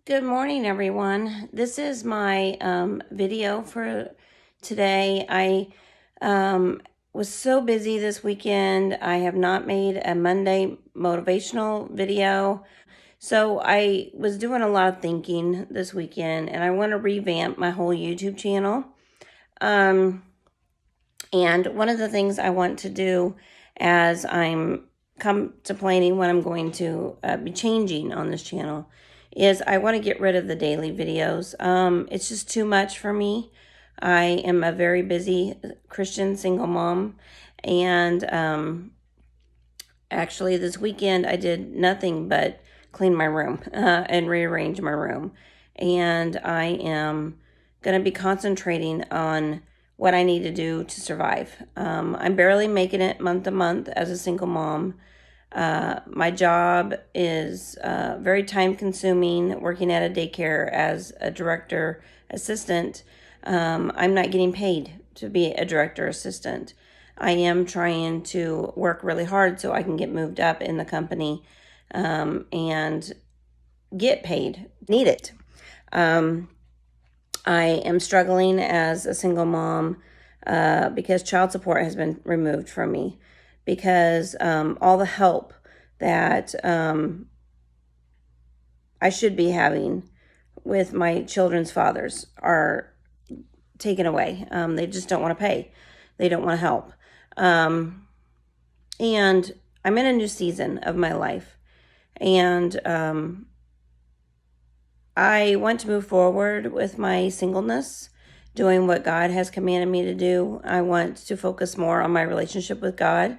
Good morning, everyone. This is my video for today. I was so busy this weekend. I have not made a Monday motivational video. So I was doing a lot of thinking this weekend, and I want to revamp my whole YouTube channel. And one of the things I want to do as I'm contemplating what I'm going to be changing on this channel is I want to get rid of the daily videos. It's just too much for me. I am a very busy Christian single mom, and actually this weekend I did nothing but clean my room and rearrange my room. And I am going to be concentrating on what I need to do to survive. I'm barely making it month to month as a single mom. My job is very time consuming, working at a daycare as a director assistant. I'm not getting paid to be a director assistant. I am trying to work really hard so I can get moved up in the company and get paid, need it. I am struggling as a single mom because child support has been removed from me, because all the help that I should be having with my children's fathers are taken away. They just don't want to pay. They don't want to help. And I'm in a new season of my life. And I want to move forward with my singleness, doing what God has commanded me to do. I want to focus more on my relationship with God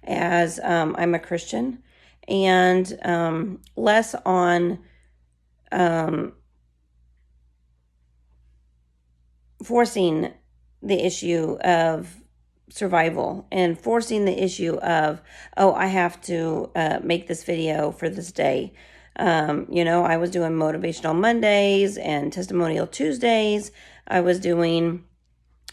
as I'm a Christian, and less on forcing the issue of survival and forcing the issue of, oh, I have to make this video for this day. I was doing motivational Mondays and testimonial Tuesdays. I was doing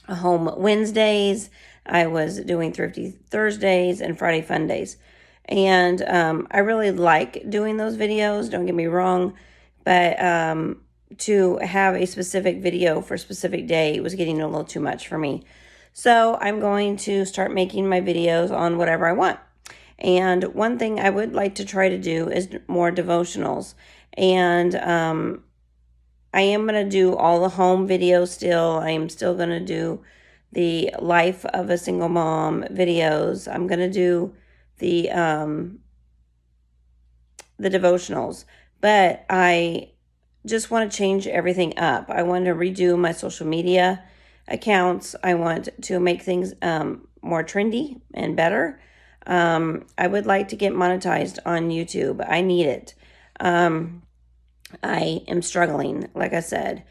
home Wednesdays. I was doing thrifty Thursdays and Friday fun days. And I really like doing those videos, don't get me wrong, but to have a specific video for a specific day was getting a little too much for me. So I'm going to start making my videos on whatever I want. And one thing I would like to try to do is more devotionals. And I am going to do all the home videos still. I am still going to do the life of a single mom videos. I'm going to do the devotionals. But I just want to change everything up. I want to redo my social media accounts. I want to make things more trendy and better. I would like to get monetized on YouTube. I need it. I am struggling, like I said.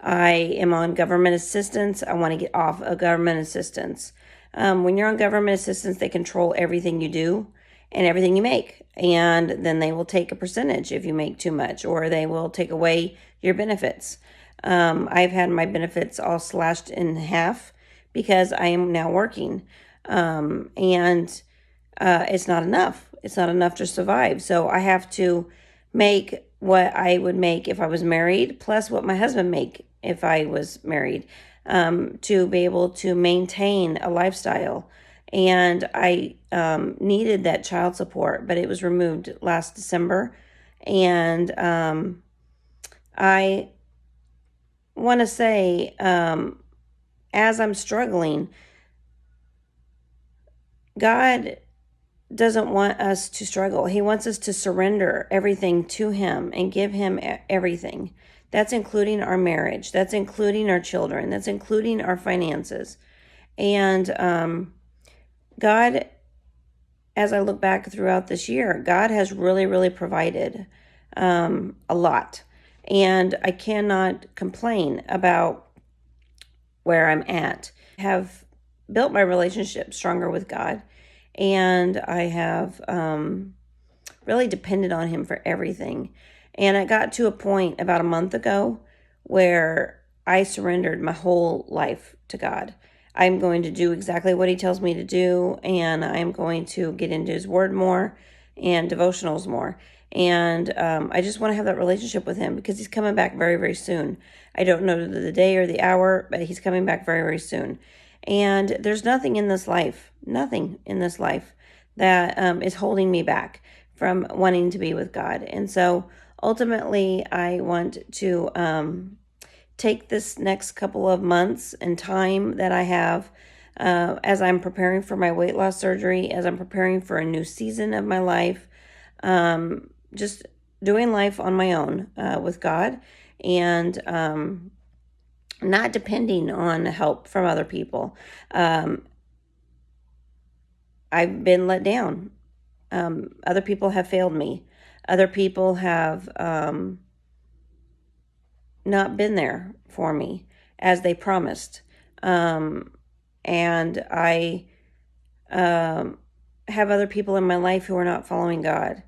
I am on government assistance. I want to get off of government assistance. When you're on government assistance, they control everything you do and everything you make. And then they will take a percentage if you make too much, or they will take away your benefits. I've had my benefits all slashed in half because I am now working. And it's not enough. It's not enough to survive. So I have to make what I would make if I was married, plus what my husband make if I was married, to be able to maintain a lifestyle. And I needed that child support, but it was removed last December. And I want to say, as I'm struggling, God doesn't want us to struggle. He wants us to surrender everything to Him and give Him everything. That's including our marriage. That's including our children. That's including our finances. And God, as I look back throughout this year, God has really, really provided a lot. And I cannot complain about where I'm at. I have built my relationship stronger with God. And I have really depended on Him for everything. And I got to a point about a month ago where I surrendered my whole life to God. I'm going to do exactly what He tells me to do, and I'm going to get into His Word more and devotionals more. And I just want to have that relationship with him because he's coming back very, very soon. I don't know the day or the hour, but he's coming back very, very soon. And there's nothing in this life that is holding me back from wanting to be with God. And so ultimately, I want to take this next couple of months and time that I have as I'm preparing for my weight loss surgery, as I'm preparing for a new season of my life, just doing life on my own with God, and not depending on help from other people. I've been let down. Other people have failed me. Other people have not been there for me as they promised. And I have other people in my life who are not following God.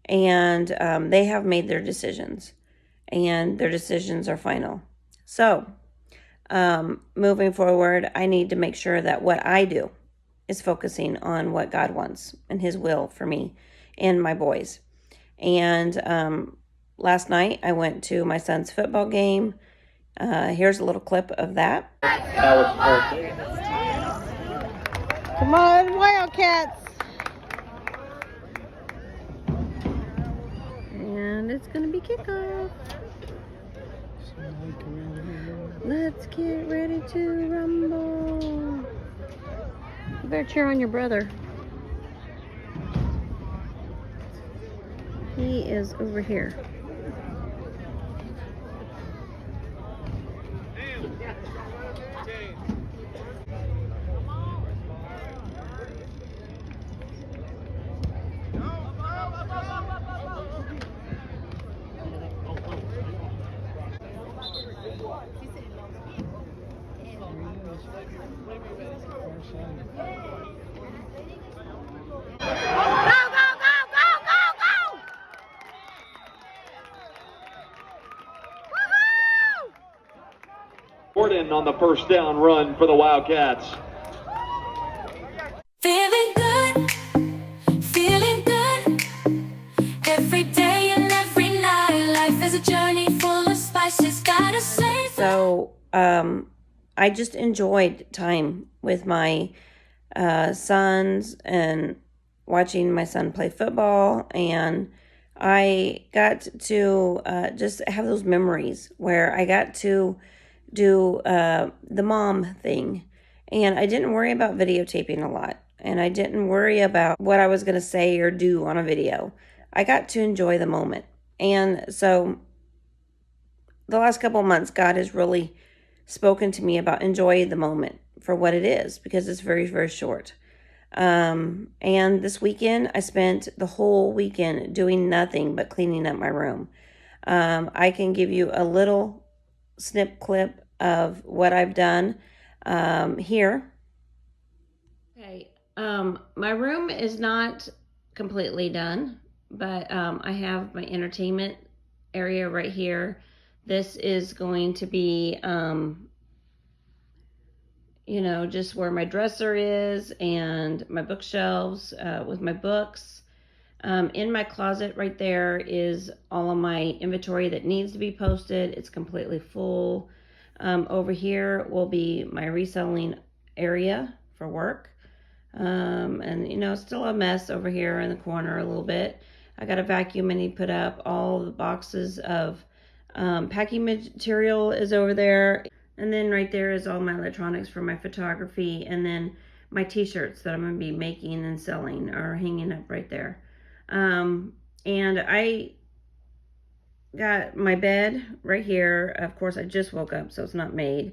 And they have made their decisions. And their decisions are final. So, moving forward, I need to make sure that what I do is focusing on what God wants and His will for me and my boys. And last night, I went to my son's football game. Here's a little clip of that. Come on, Wildcats! And it's going to be kickoff. Let's get ready to rumble. You better cheer on your brother. He is over here. Gordon on the first down run for the Wildcats. Feeling good, feeling good. Every day and every night, life is a journey full of spices. Gotta say. So, I just enjoyed time with my sons and watching my son play football, and I got to just have those memories where I got to do the mom thing, and I didn't worry about videotaping a lot, and I didn't worry about what I was going to say or do on a video. I got to enjoy the moment. And so the last couple of months, God has really spoken to me about enjoy the moment for what it is, because it's very, very short. And this weekend, I spent the whole weekend doing nothing but cleaning up my room. I can give you a little snip clip of what I've done here. Okay, my room is not completely done, but I have my entertainment area right here. This is going to be, just where my dresser is and my bookshelves with my books. In my closet right there is all of my inventory that needs to be posted. It's completely full. Over here will be my reselling area for work. It's still a mess over here in the corner a little bit. I got a vacuum I need to put up. All the boxes of packing material is over there. And then right there is all my electronics for my photography. And then my t-shirts that I'm going to be making and selling are hanging up right there. And I got my bed right here. Of course, I just woke up, so it's not made.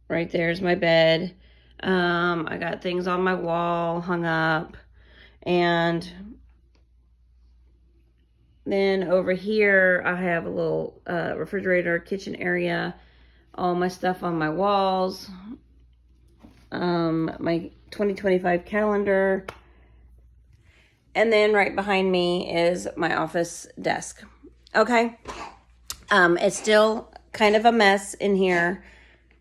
Right there's my bed. I got things on my wall hung up. And then over here, I have a little refrigerator, kitchen area. All my stuff on my walls. My 2025 calendar. And then right behind me is my office desk. Okay. It's still kind of a mess in here.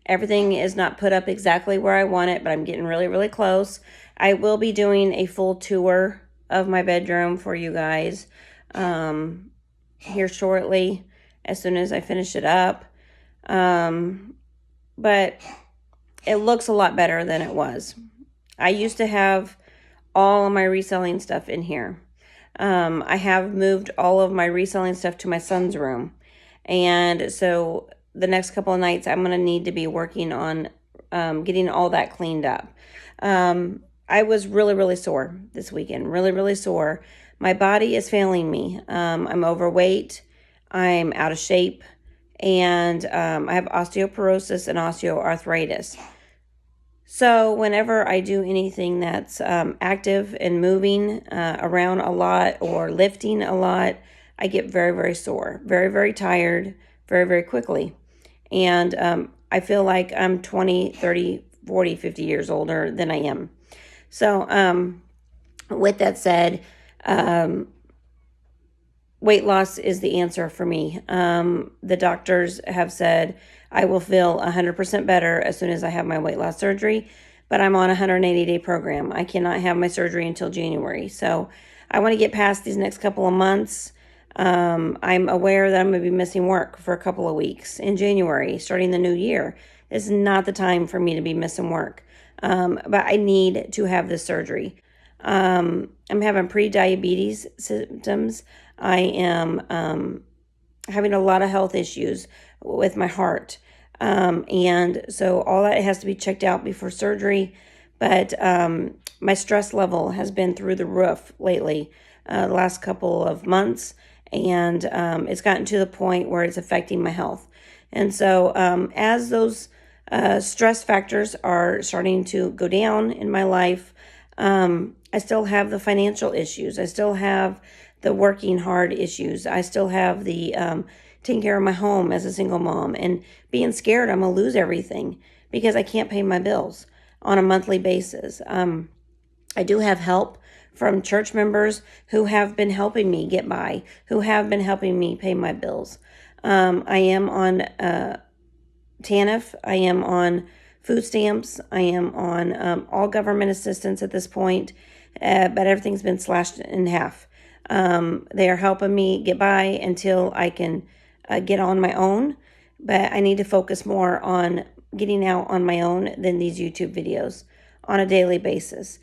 Everything is not put up exactly where I want it, but I'm getting really, really close. I will be doing a full tour of my bedroom for you guys here shortly as soon as I finish it up. But it looks a lot better than it was. I used to have all of my reselling stuff in here. I have moved all of my reselling stuff to my son's room. And so the next couple of nights, I'm going to need to be working on getting all that cleaned up. I was really, really sore this weekend. Really, really sore. My body is failing me. I'm overweight. I'm out of shape. And I have osteoporosis and osteoarthritis. So whenever I do anything that's active and moving around a lot or lifting a lot, I get very, very sore, very, very tired, very, very quickly. And I feel like I'm 20, 30, 40, 50 years older than I am. So with that said, weight loss is the answer for me. The doctors have said I will feel 100% better as soon as I have my weight loss surgery, but I'm on a 180-day program. I cannot have my surgery until January. So I want to get past these next couple of months. I'm aware that I'm going to be missing work for a couple of weeks in January, starting the new year. This is not the time for me to be missing work. But I need to have this surgery. I'm having pre-diabetes symptoms. I am having a lot of health issues with my heart. And so all that has to be checked out before surgery. But my stress level has been through the roof lately, the last couple of months. And it's gotten to the point where it's affecting my health. And so as those stress factors are starting to go down in my life, I still have the financial issues. I still have the working hard issues. I still have the taking care of my home as a single mom and being scared I'm going to lose everything because I can't pay my bills on a monthly basis. I do have help from church members who have been helping me get by, who have been helping me pay my bills. I am on TANF. I am on food stamps. I am on all government assistance at this point, but everything's been slashed in half. They are helping me get by until I can get on my own, but I need to focus more on getting out on my own than these YouTube videos on a daily basis.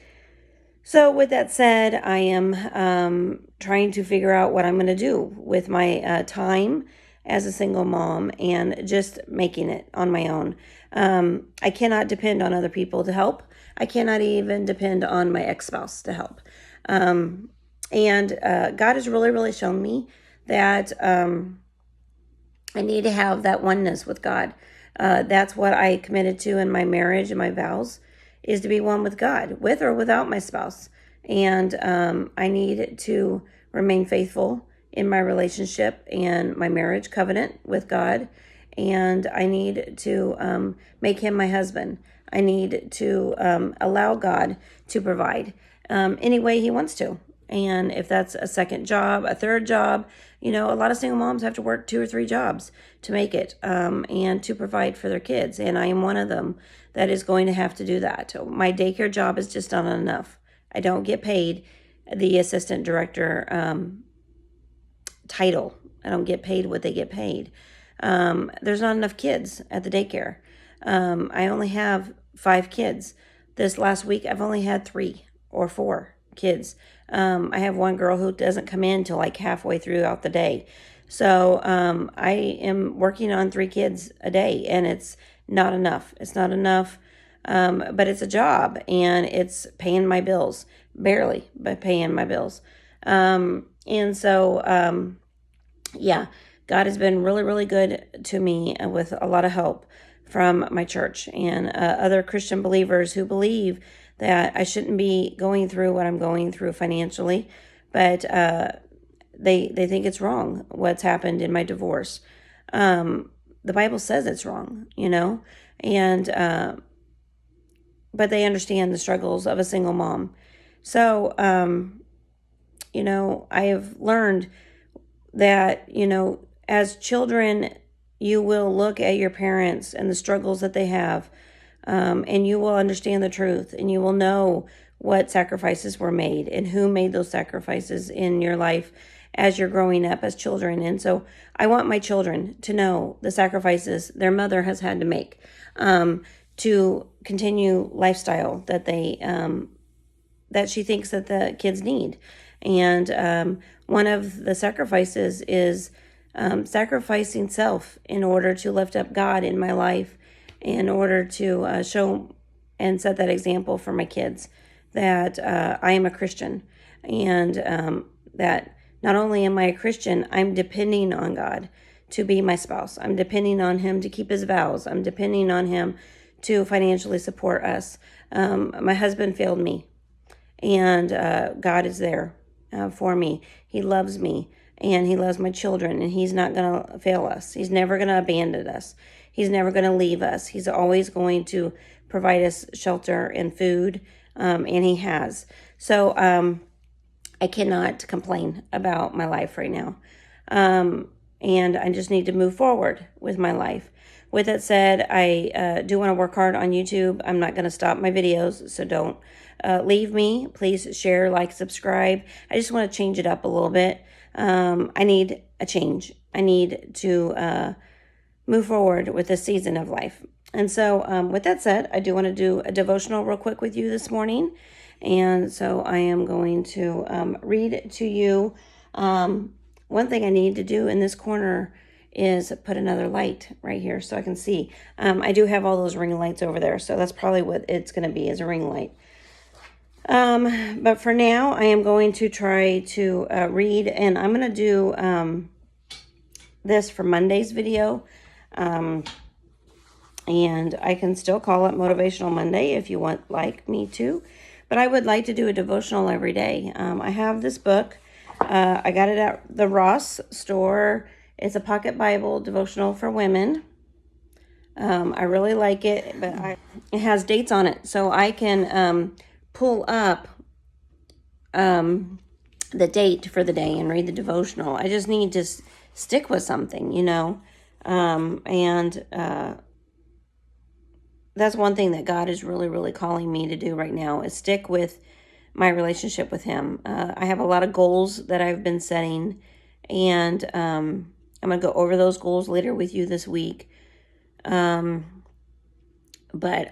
So with that said, I am trying to figure out what I'm going to do with my time as a single mom and just making it on my own. I cannot depend on other people to help. I cannot even depend on my ex-spouse to help. And God has really, really shown me that I need to have that oneness with God. That's what I committed to in my marriage and my vows, is to be one with God, with or without my spouse. And I need to remain faithful in my relationship and my marriage covenant with God. And I need to make him my husband. I need to allow God to provide any way he wants to. And if that's a second job, a third job, a lot of single moms have to work 2 or 3 jobs to make it and to provide for their kids. And I am one of them that is going to have to do that. My daycare job is just not enough. I don't get paid the assistant director title. I don't get paid what they get paid. There's not enough kids at the daycare. I only have 5 kids. This last week, I've only had 3 or 4 kids. I have one girl who doesn't come in till like halfway throughout the day. So I am working on 3 kids a day, and it's not enough. It's not enough, but it's a job, and it's paying my bills, barely, but paying my bills. And so, yeah, God has been really, really good to me with a lot of help from my church and other Christian believers who believe that I shouldn't be going through what I'm going through financially, but they think it's wrong what's happened in my divorce. The Bible says it's wrong, and but they understand the struggles of a single mom. So, I have learned that, as children, you will look at your parents and the struggles that they have, and you will understand the truth, and you will know what sacrifices were made and who made those sacrifices in your life as you're growing up as children. And so I want my children to know the sacrifices their mother has had to make to continue lifestyle that that she thinks that the kids need. And one of the sacrifices is sacrificing self in order to lift up God in my life, in order to show and set that example for my kids that I am a Christian, and that not only am I a Christian, I'm depending on God to be my spouse. I'm depending on Him to keep His vows. I'm depending on Him to financially support us. My husband failed me, and God is there for me. He loves me, and He loves my children, and He's not going to fail us. He's never going to abandon us. He's never going to leave us. He's always going to provide us shelter and food, and He has. So I cannot complain about my life right now. And I just need to move forward with my life. With that said, I do want to work hard on YouTube. I'm not going to stop my videos, so don't leave me. Please share, like, subscribe. I just want to change it up a little bit. I need a change. I need to move forward with this season of life. And so with that said, I do want to do a devotional real quick with you this morning. And so I am going to read to you. One thing I need to do in this corner is put another light right here so I can see. I do have all those ring lights over there, so that's probably what it's going to be, is a ring light. But for now, I am going to try to read, and I'm going to do this for Monday's video. And I can still call it Motivational Monday if you want, like me to. But I would like to do a devotional every day. I have this book. I got it at the Ross store. It's a pocket Bible devotional for women. I really like it, but it has dates on it. So I can pull up the date for the day and read the devotional. I just need to stick with something, you know. That's one thing that God is really, really calling me to do right now, is stick with my relationship with Him. I have a lot of goals that I've been setting, and I'm going to go over those goals later with you this week. But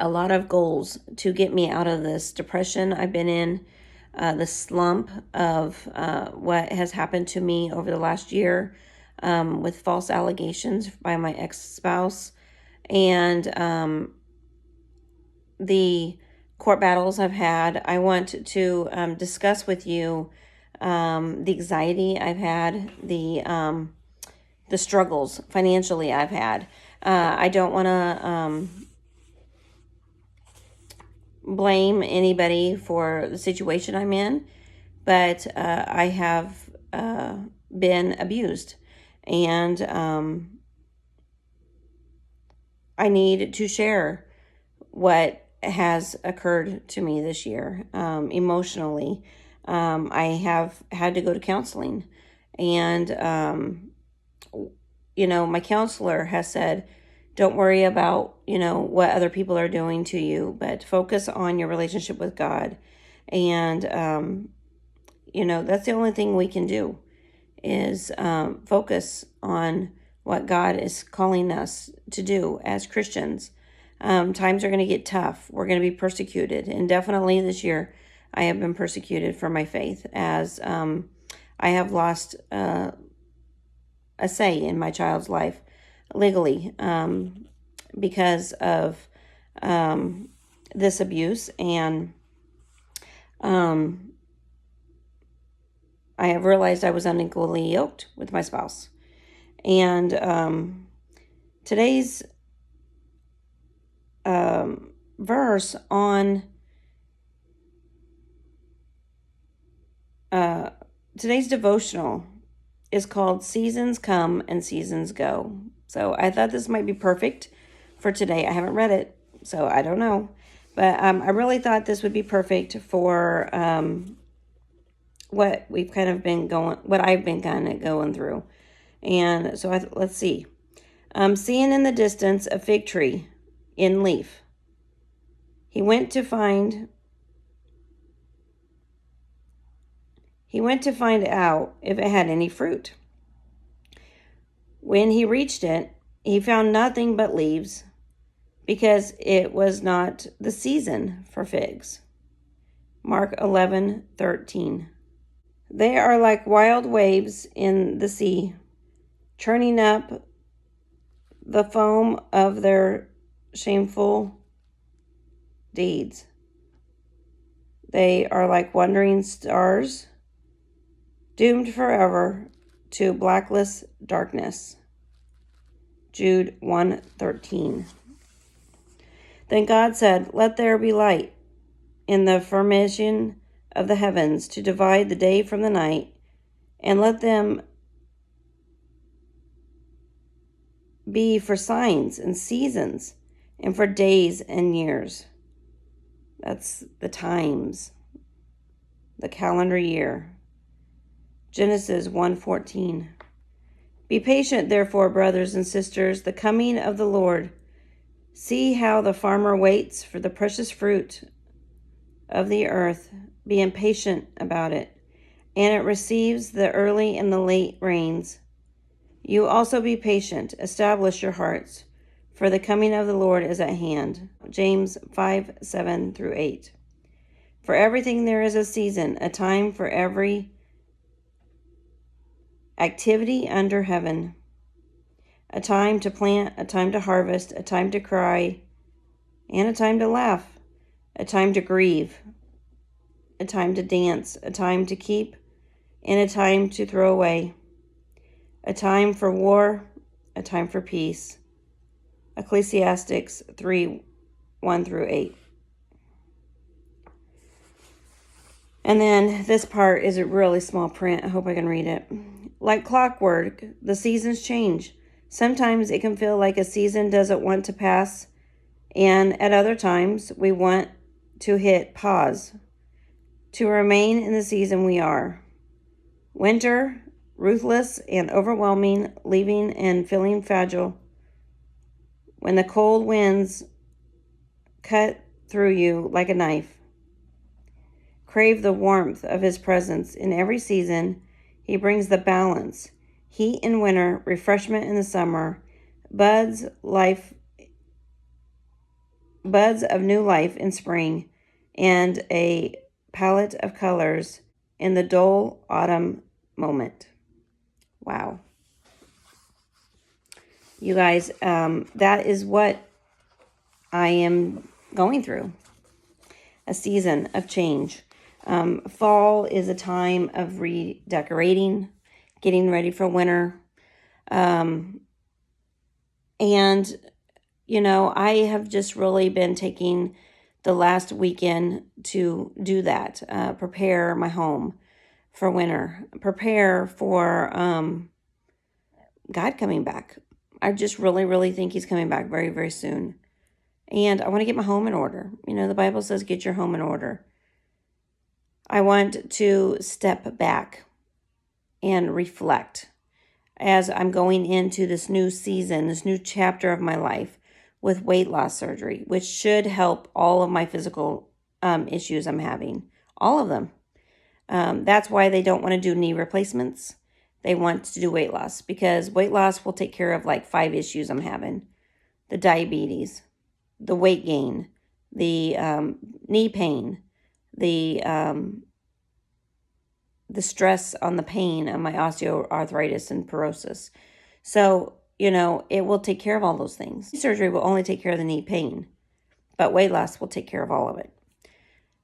a lot of goals to get me out of this depression I've been in, the slump of what has happened to me over the last year with false allegations by my ex-spouse, and the court battles I've had. I want to discuss with you the anxiety I've had, the struggles financially I've had. I don't want to blame anybody for the situation I'm in, but I have been abused, and I need to share what has occurred to me this year emotionally. I have had to go to counseling, and my counselor has said, don't worry about what other people are doing to you, but focus on your relationship with God. And that's the only thing we can do, is focus on what God is calling us to do as Christians. Times are going to get tough. We're going to be persecuted. And definitely this year, I have been persecuted for my faith, as I have lost a say in my child's life legally because of this abuse. And I have realized I was unequally yoked with my spouse. And today's verse on today's devotional is called Seasons Come and Seasons Go. So I thought this might be perfect for today. I haven't read it, so I don't know. But I really thought this would be perfect for what I've been kind of going through. And so let's see. Seeing in the distance a fig tree in leaf, he went to find He went to find out if it had any fruit. When he reached it, he found nothing but leaves, because it was not the season for figs. Mark 11:13. They are like wild waves in the sea, churning up the foam of their shameful deeds. They are like wandering stars, doomed forever to blackless darkness. Jude 1:13. Then God said, "Let there be light in the formation of the heavens to divide the day from the night, and let them be for signs and seasons and for days and years." That's the times, the calendar year. Genesis 1:14. Be patient, therefore, brothers and sisters, the coming of the Lord. See how the farmer waits for the precious fruit of the earth, being patient about it, and it receives the early and the late rains. You also be patient, establish your hearts, for the coming of the Lord is at hand. James 5:7-8. For everything there is a season, a time for every activity under heaven. A time to plant, a time to harvest, a time to cry, and a time to laugh, a time to grieve, a time to dance, a time to keep, and a time to throw away, a time for war, a time for peace. Ecclesiastes 3:1-8. And then this part is a really small print. I hope I can read it. Like clockwork, the seasons change. Sometimes it can feel like a season doesn't want to pass, and at other times we want to hit pause, to remain in the season we are. Winter, ruthless and overwhelming, leaving and feeling fragile. When the cold winds cut through you like a knife. Crave the warmth of his presence in every season. He brings the balance. Heat in winter, refreshment in the summer, buds of new life in spring, and a palette of colors in the dull autumn moment. Wow. You guys, that is what I am going through. A season of change. Fall is a time of redecorating, getting ready for winter. And, you know, I have just really been taking the last weekend to do that, prepare my home for winter, prepare for God coming back. I just really, really think he's coming back very, very soon. And I want to get my home in order. You know, the Bible says get your home in order. I want to step back and reflect as I'm going into this new season, this new chapter of my life with weight loss surgery, which should help all of my physical issues I'm having, all of them. That's why they don't want to do knee replacements. They want to do weight loss, because weight loss will take care of like 5 issues I'm having. The diabetes, the weight gain, the knee pain, the stress on the pain of my osteoarthritis and porosis. So, you know, it will take care of all those things. Surgery will only take care of the knee pain, but weight loss will take care of all of it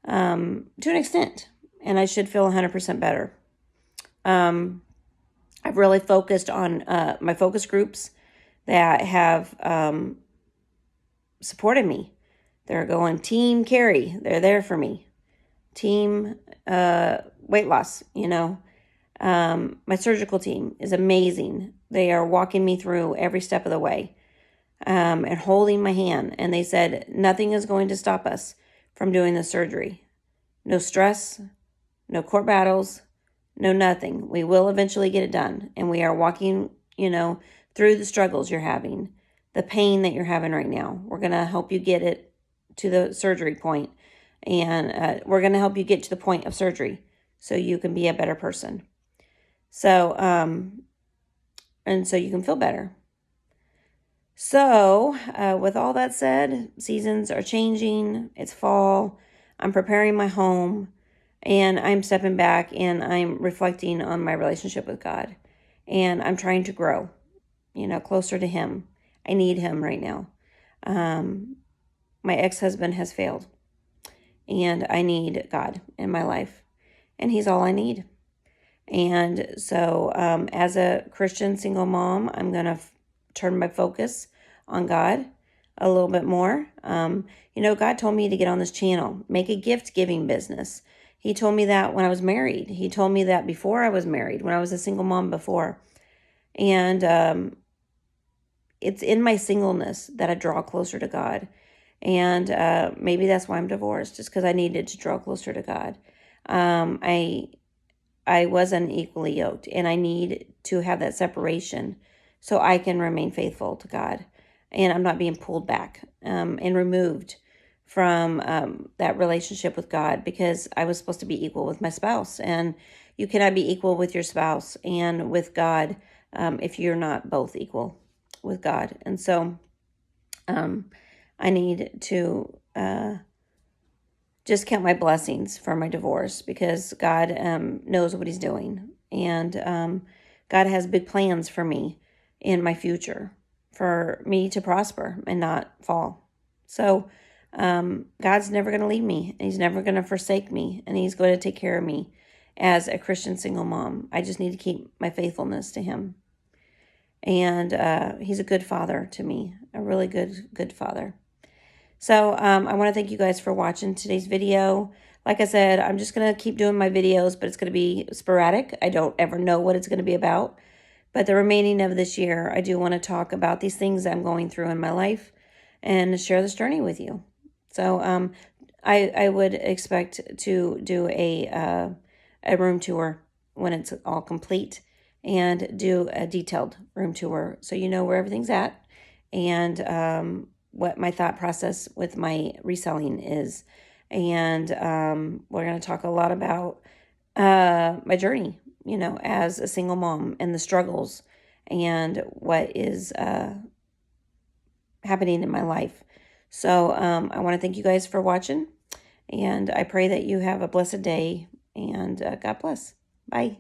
to an extent, and I should feel 100% better. I've really focused on my focus groups that have supported me. They're going Team Kerri. They're there for me. Team weight loss, you know. My surgical team is amazing. They are walking me through every step of the way and holding my hand. And they said, nothing is going to stop us from doing the surgery. No stress, no court battles, no nothing. We will eventually get it done. And we are walking, you know, through the struggles you're having, the pain that you're having right now. We're going to help you get it to the surgery point. And we're going to help you get to the point of surgery so you can be a better person. So, and so you can feel better. So, with all that said, seasons are changing. It's fall. I'm preparing my home, and I'm stepping back and I'm reflecting on my relationship with God. And I'm trying to grow, closer to Him. I need Him right now. My ex-husband has failed, and I need God in my life, and He's all I need. And so, as a Christian single mom, I'm going to turn my focus on God a little bit more. God told me to get on this channel, make a gift giving business. He told me that when I was married. He told me that before I was married, when I was a single mom before. And it's in my singleness that I draw closer to God. And maybe that's why I'm divorced, just because I needed to draw closer to God. I was unequally yoked, and I need to have that separation so I can remain faithful to God, and I'm not being pulled back and removed from that relationship with God, because I was supposed to be equal with my spouse, and you cannot be equal with your spouse and with God if you're not both equal with God. And so I need to just count my blessings for my divorce, because God knows what He's doing. And God has big plans for me in my future, for me to prosper and not fall. So God's never going to leave me. And He's never going to forsake me. And He's going to take care of me as a Christian single mom. I just need to keep my faithfulness to Him. And He's a good father to me, a really good father. So I want to thank you guys for watching today's video. Like I said, I'm just going to keep doing my videos, but it's going to be sporadic. I don't ever know what it's going to be about. But the remaining of this year, I do want to talk about these things I'm going through in my life and share this journey with you. So I would expect to do a room tour when it's all complete, and do a detailed room tour so you know where everything's at, and what my thought process with my reselling is. And we're going to talk a lot about my journey, as a single mom, and the struggles and what is happening in my life. So I want to thank you guys for watching, and I pray that you have a blessed day, and God bless. Bye.